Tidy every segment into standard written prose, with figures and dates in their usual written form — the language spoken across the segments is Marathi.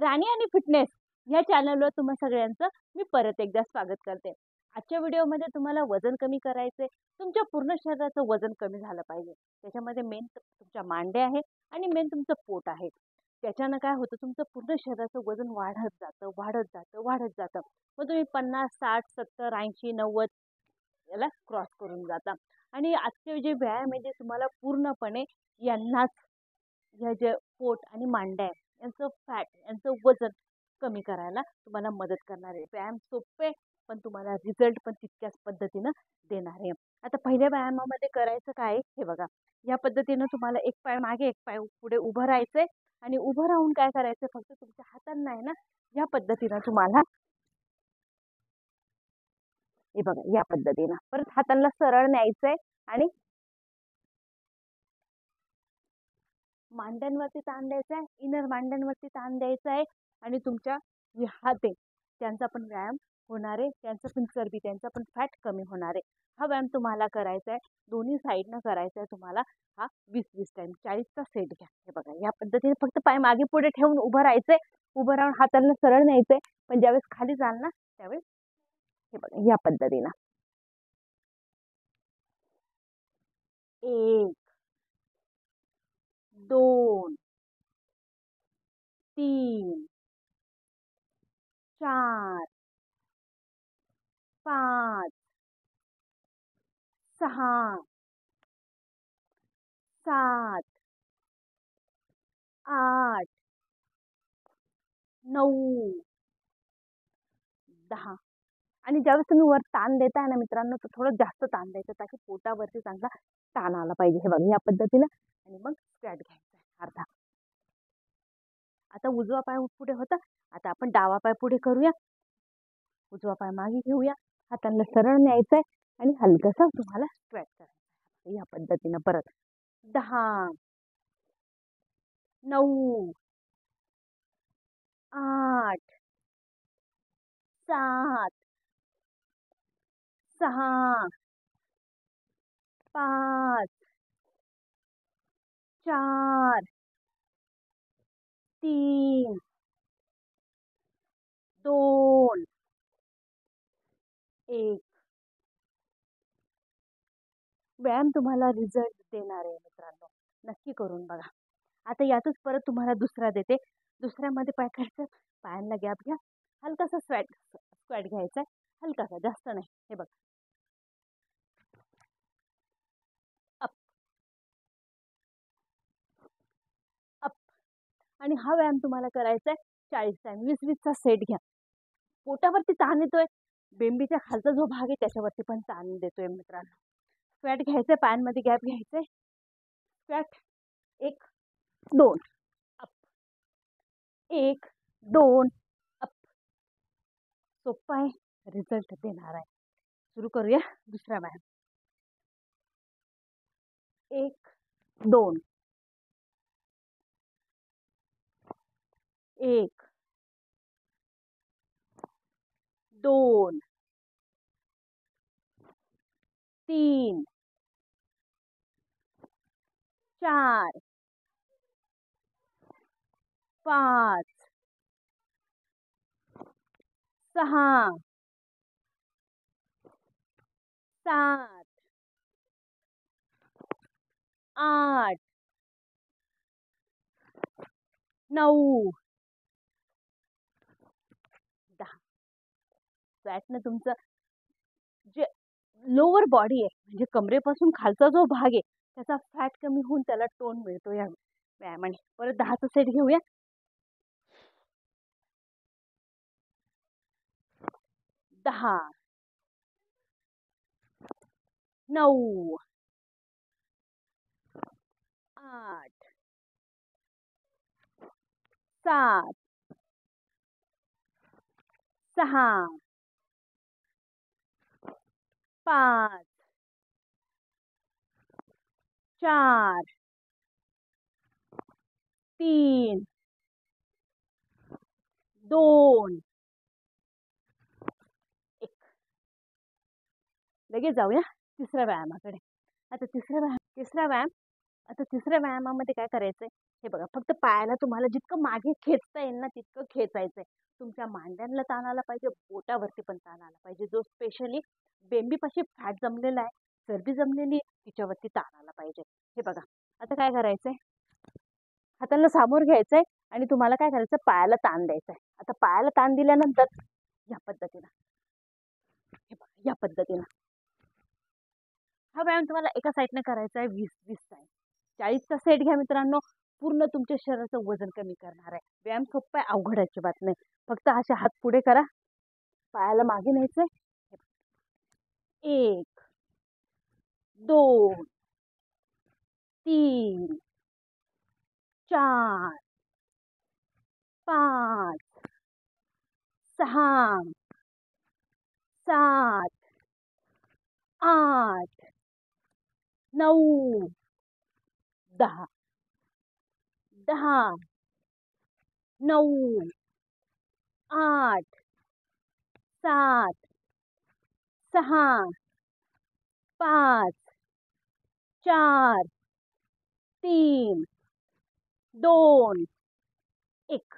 राणी आणि फिटनेस या चॅनलवर तुम्हा सगळ्यांचं मी परत एकदा स्वागत करते. आजच्या व्हिडिओमध्ये तुम्हाला वजन कमी करायचे, तुमच्या पूर्ण शरीराचं वजन कमी झालं पाहिजे. त्याच्यामध्ये मेन तुमच्या मांड्या आहे आणि मेन तुमचं पोट आहे. त्याच्यानं काय होतं, तुमचं पूर्ण शरीराचं वजन वाढत जातं वाढत जातं वाढत जातं. मग तुम्ही 50, 60, 70, 80, 90 याला क्रॉस करून जाता. आणि आजचे जे व्यायाम आहे ते तुम्हाला पूर्णपणे यांनाच, ह्या जे पोट आणि मांड्या आहे यांचं फॅट यांचं वजन कमी करायला तुम्हाला मदत करणार आहे. व्यायाम सोपे पण तुम्हाला रिझल्ट पण तितक्याच पद्धतीनं देणार आहे. आता पहिल्या व्यायामामध्ये करायचं काय आहे, हे बघा. या पद्धतीनं तुम्हाला एक पाय मागे एक पाय पुढे उभं राहायचंय आणि उभं राहून काय करायचं, फक्त तुमच्या हातांना आहे ना, या पद्धतीनं तुम्हाला, हे बघा, या पद्धतीनं परत हातांना सरळ न्यायचंय आणि मांड्यांवरती ताण द्यायचा आहे, इनर मांड्यांवरती ताण द्यायचा आहे आणि तुमच्या जे हात आहे त्यांचा पण व्यायाम होणार आहे, त्यांचं पण चरबी, त्यांचा पण फॅट कमी होणार आहे. हा व्यायाम तुम्हाला करायचा आहे, दोन्ही साईडनं करायचा आहे तुम्हाला. हा 20-20 टाइम 40चा सेट घ्या. हे बघा, या पद्धतीने फक्त पाय मागे पुढे ठेवून उभं राहायचंय, उभं राहून हातांना सरळ न्यायचंय. पण ज्यावेळेस खाली जाल ना त्यावेळेस हे बघा, या पद्धतीनं 1, 2, 3, 4, 5, 6, 7, 8, 9, 10. आणि ज्यावेळेस तुम्ही वर ताण देताय ना मित्रांनो, तर थोडं जास्त ताण द्यायचं ताकी पोटावरती चांगला ताण आला पाहिजे. हे बघा, या पद्धतीनं. आणि मग स्क्वॅट घ्यायचा आहे अर्धा. आता उजवा पाय पुढे होता, आता आपण डावा पाय पुढे करूया. उजवा पाय मागे घेऊया, हातांना सरळ न्यायचंय आणि हलकसा तुम्हाला स्क्वॅट करायचा. या पद्धतीनं परत 10, 9, 8, 7, 6, 5, 4, 3, 2, 1. व्यायाम तुम्हाला रिझल्ट देणार आहे मित्रांनो, नक्की करून बघा. आता यातच परत तुम्हाला दुसरा देते. दुसऱ्यामध्ये काय करायचं, पायांना गॅप घ्या, हलकासा स्क्वॅट घ्यायचा आहे, हलकासा, जास्त नाही. हे बघ, अप अप. आणि हा व्यायाम तुम्हाला करायचा आहे 40 टाइम. 20-20चा सेट घ्या. पोटावरती ताण येतोय, बेंबीच्या खालचा जो भाग आहे त्याच्यावरती पण ताण देतोय मित्रांनो. स्क्वॅट घ्यायचंय, पायांमध्ये गॅप घ्यायचंय, स्क्वॅट 1, 2, अप, 1, 2, अप. सोपं आहे, रिझल्ट देणार आहे. सुरू करूया दुसरा व्यायाम. 1, 2, 1, 2, 3, 4, 5, 6, 7, 8, 9, 10. स्क्वॅटनं तुमचं जे लोअर बॉडी आहे, म्हणजे कमरेपासून खालचा जो भाग आहे त्याचा फॅट कमी होऊन त्याला टोन मिळतो या व्यायामाने. परत 10चा सेट घेऊया. 10, 9, 8, 7, 6, 5, 4, 3, 2, 1. लगेच जाऊया तिसऱ्या व्यायामाकडे. आता तिसरा व्यायाम आता तिसऱ्या व्यायामामध्ये काय करायचंय हे बघा. फक्त पायाला तुम्हाला जितकं मागे खेचता येईल ना तितकं खेचायचंय. तुमच्या मांड्यांना ताण आला पाहिजे, पोटावरती पण ताण आला पाहिजे. जो स्पेशली बेंबीपाशी फॅट जमलेला आहे, चरबी जमलेली आहे, तिच्यावरती ताण आला पाहिजे. हे बघा. आता काय करायचंय, हाताला समोर घ्यायचंय आणि तुम्हाला काय करायचं, पायाला ताण द्यायचंय. आता पायाला ताण दिल्यानंतर या पद्धतीनं, हे बघा, या पद्धतीनं हा व्यायाम तुम्हाला एका साईडने करायचा आहे 20-20 टाइम. 40चा सेट घ्या मित्रांनो. पूर्ण तुमच्या शरीराचं वजन कमी करणार आहे. व्यायाम सोप्पा आहे, अवघड अजिबात नाही. फक्त असे हात पुढे करा, पायाला मागे न्यायचंय. 1 2 3 4 5 6 7 8 9 10 10 9 8 7 6 5 4 3 2 1.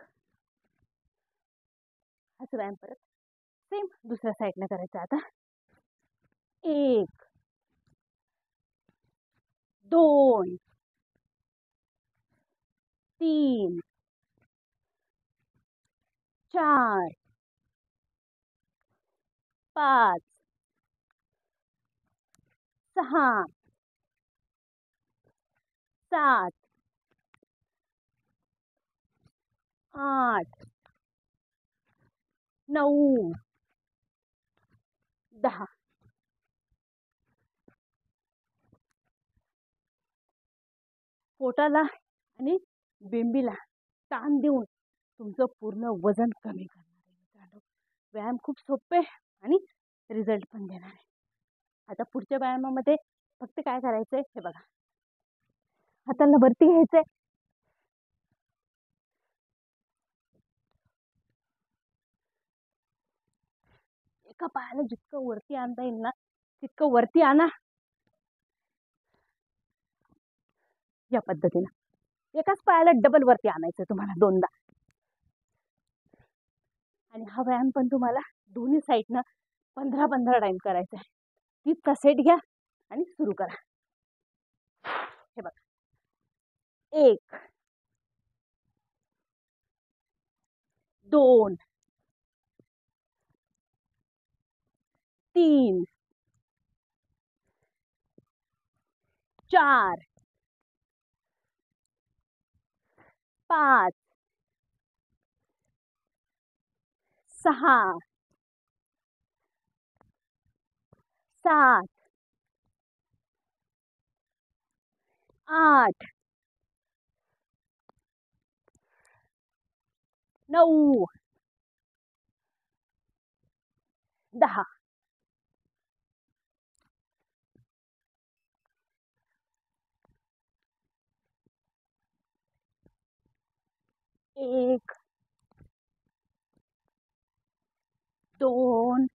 हाच व्यायाम परत सेम दुसऱ्या साईडने करायचा. आता 1 2 3 4 5 6 7 8 9 10. पोटाला आणि बेंबीला ताण देऊन तुमचं पूर्ण वजन कमी करणार आहे मित्रांनो. व्यायाम खूप सोपे आणि रिझल्ट पण देणार आहे. आता पुढच्या व्यायामामध्ये फक्त काय करायचंय हे बघा. हाताला वरती घ्यायचंय. एका पायाला जितकं वरती आणता येईल ना तितकं वरती आणा. या पद्धतीनं एकाच पायाला डबल वरती आणायचं तुम्हाला 2दा. आणि हा व्यायाम पण तुम्हाला दोन्ही साईडनं 15-15 टाइम करायचा आहे. 30चा सेट घ्या आणि सुरू करा. हे बघा. 1 2 3 4 5 6 7 8 9 10. 1 2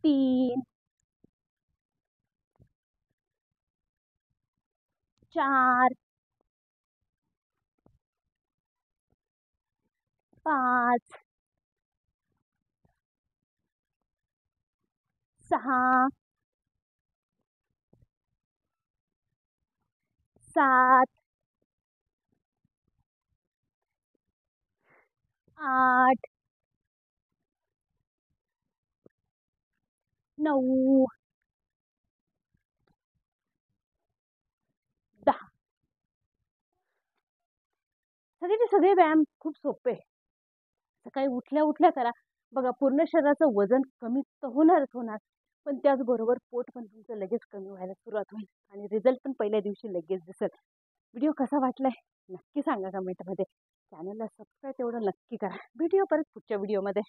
3 4 5 6 7 8 9 10. सगळेचे सगळे व्यायाम खूप सोपे. सकाळी उठल्या उठल्या करा. बघा पूर्ण शरीराचं वजन कमी तर होणारच होणार, पण त्याचबरोबर पोट पण तुमचं लगेच कमी व्हायला सुरुवात होईल आणि रिझल्ट पण पहिल्या दिवशी लगेच दिसेल. व्हिडिओ कसा वाटलाय नक्की सांगा कमेंटमध्ये. चॅनलला सबस्क्राईब तेवढं नक्की करा. व्हिडिओ परत पुढच्या व्हिडिओमध्ये.